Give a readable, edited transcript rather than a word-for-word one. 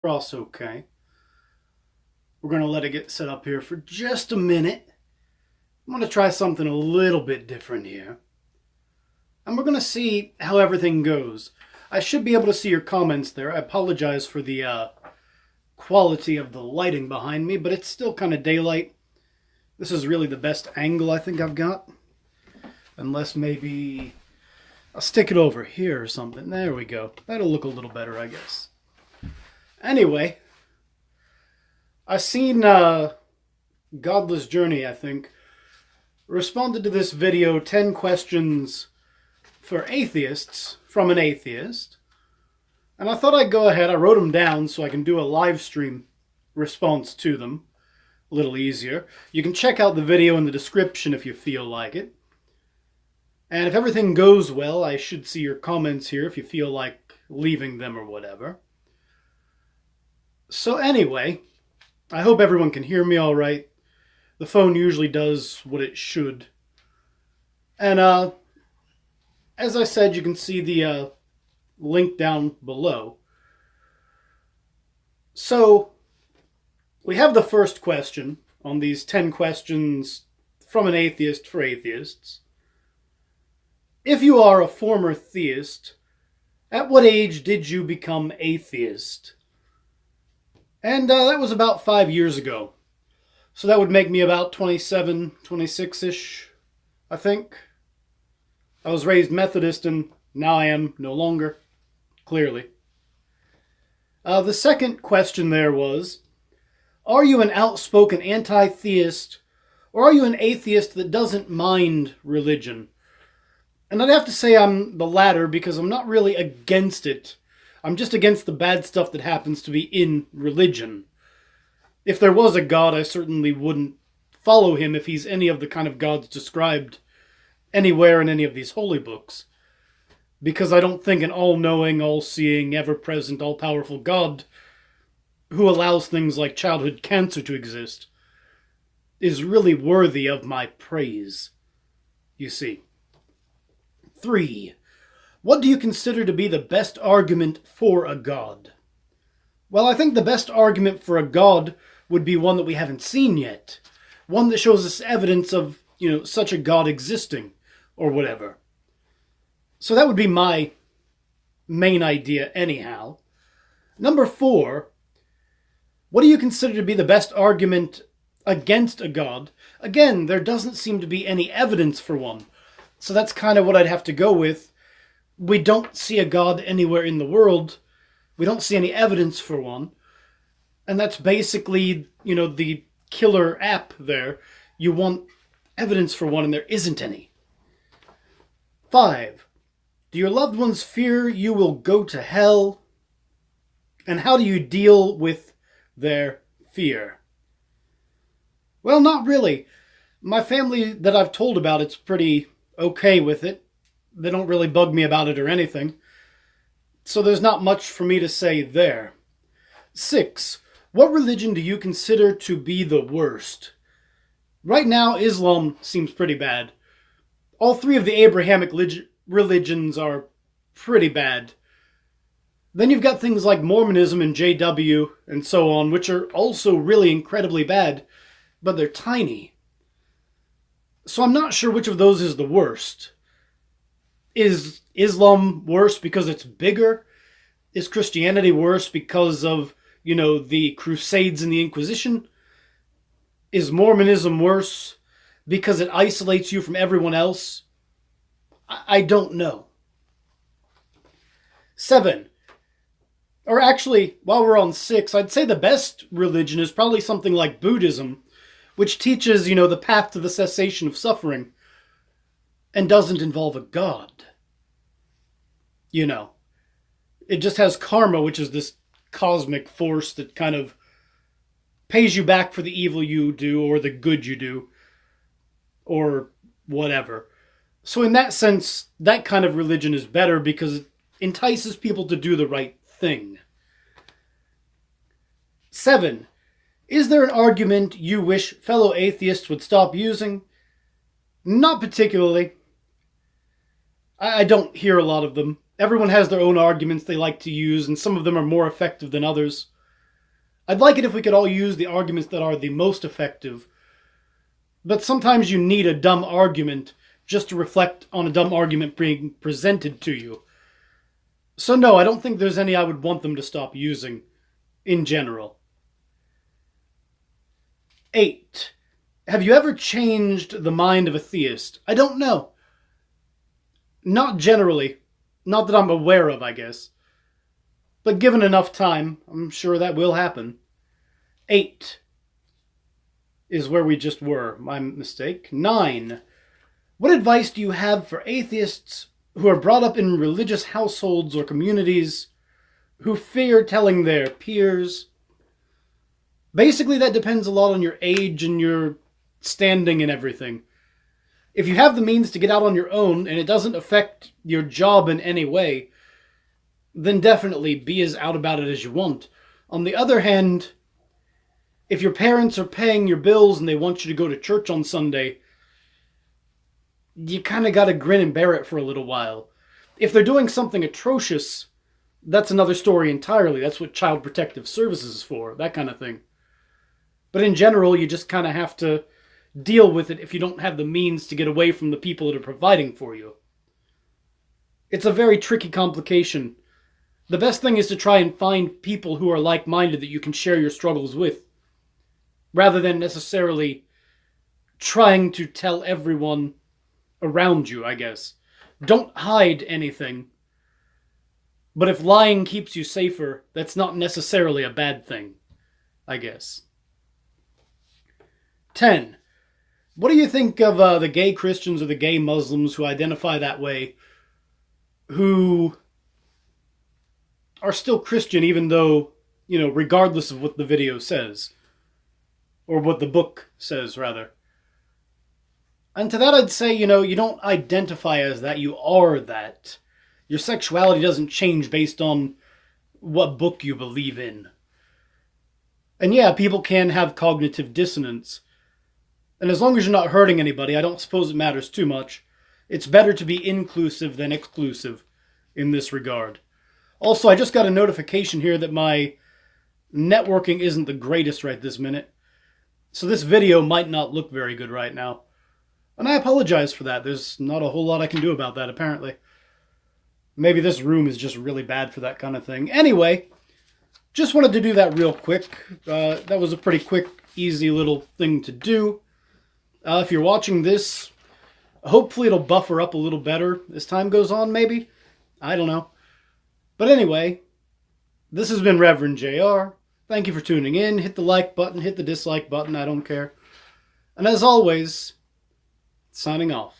Cross okay. We're going to let it get set up here for just a minute. I'm going to try something a little bit different here. And we're going to see how everything goes. I should be able to see your comments there. I apologize for the quality of the lighting behind me, but it's still kind of daylight. This is really the best angle I think I've got. Unless maybe I'll stick it over here or something. There we go. That'll look a little better, I guess. Anyway, I seen Godless Journey, I think, responded to this video, 10 questions for atheists, from an atheist. And I thought I'd go ahead, I wrote them down so I can do a live stream response to them. A little easier. You can check out the video in the description if you feel like it. And if everything goes well, I should see your comments here if you feel like leaving them or whatever. So anyway, I hope everyone can hear me all right. The phone usually does what it should. And as I said, you can see the link down below. So we have the first question on these 10 questions from an atheist for atheists. If you are a former theist, at what age did you become atheist? And that was about 5 years ago. So that would make me about 27, 26-ish, I think. I was raised Methodist and now I am no longer, clearly. The second question there was, are you an outspoken anti-theist or are you an atheist that doesn't mind religion? And I'd have to say I'm the latter because I'm not really against it. I'm just against the bad stuff that happens to be in religion. If there was a God, I certainly wouldn't follow him if he's any of the kind of gods described anywhere in any of these holy books. Because I don't think an all-knowing, all-seeing, ever-present, all-powerful God who allows things like childhood cancer to exist is really worthy of my praise, you see. 3. What do you consider to be the best argument for a God? Well, I think the best argument for a God would be one that we haven't seen yet. One that shows us evidence of, such a God existing, or whatever. So that would be my main idea anyhow. Number 4, what do you consider to be the best argument against a God? Again, there doesn't seem to be any evidence for one. So that's kind of what I'd have to go with. We don't see a God anywhere in the world. We don't see any evidence for one. And that's basically, the killer app there. You want evidence for one and there isn't any. 5. Do your loved ones fear you will go to hell? And how do you deal with their fear? Well, not really. My family that I've told about it's pretty okay with it. They don't really bug me about it or anything. So there's not much for me to say there. 6. What religion do you consider to be the worst? Right now, Islam seems pretty bad. All 3 of the Abrahamic religions are pretty bad. Then you've got things like Mormonism and JW and so on, which are also really incredibly bad, but they're tiny. So I'm not sure which of those is the worst. Is Islam worse because it's bigger? Is Christianity worse because of, the Crusades and the Inquisition? Is Mormonism worse because it isolates you from everyone else? I don't know. 7. Or actually, while we're on 6, I'd say the best religion is probably something like Buddhism, which teaches, the path to the cessation of suffering and doesn't involve a god. It just has karma, which is this cosmic force that kind of pays you back for the evil you do or the good you do or whatever. So in that sense, that kind of religion is better because it entices people to do the right thing. 7. Is there an argument you wish fellow atheists would stop using? Not particularly. I don't hear a lot of them. Everyone has their own arguments they like to use, and some of them are more effective than others. I'd like it if we could all use the arguments that are the most effective, but sometimes you need a dumb argument just to reflect on a dumb argument being presented to you. So no, I don't think there's any I would want them to stop using, in general. 8. Have you ever changed the mind of a theist? I don't know. Not generally. Not that I'm aware of, I guess. But given enough time, I'm sure that will happen. 8 is where we just were. My mistake. 9. What advice do you have for atheists who are brought up in religious households or communities who fear telling their peers? Basically, that depends a lot on your age and your standing and everything. If you have the means to get out on your own and it doesn't affect your job in any way, then definitely be as out about it as you want. On the other hand, if your parents are paying your bills and they want you to go to church on Sunday, you kind of gotta grin and bear it for a little while. If they're doing something atrocious, that's another story entirely. That's what Child Protective Services is for, that kind of thing. But in general, you just kind of have to deal with it if you don't have the means to get away from the people that are providing for you. It's a very tricky complication. The best thing is to try and find people who are like-minded that you can share your struggles with, rather than necessarily trying to tell everyone around you, I guess. Don't hide anything. But if lying keeps you safer, that's not necessarily a bad thing, I guess. 10. What do you think of the gay Christians or the gay Muslims who identify that way, who are still Christian even though, regardless of what the video says? Or what the book says, rather. And to that I'd say, you don't identify as that, you are that. Your sexuality doesn't change based on what book you believe in. And yeah, people can have cognitive dissonance. And as long as you're not hurting anybody, I don't suppose it matters too much. It's better to be inclusive than exclusive in this regard. Also, I just got a notification here that my networking isn't the greatest right this minute. So this video might not look very good right now. And I apologize for that. There's not a whole lot I can do about that, apparently. Maybe this room is just really bad for that kind of thing. Anyway, just wanted to do that real quick. That was a pretty quick, easy little thing to do. If you're watching this, hopefully it'll buffer up a little better as time goes on, maybe? I don't know. But anyway, this has been Reverend JR. Thank you for tuning in. Hit the like button, hit the dislike button, I don't care. And as always, signing off.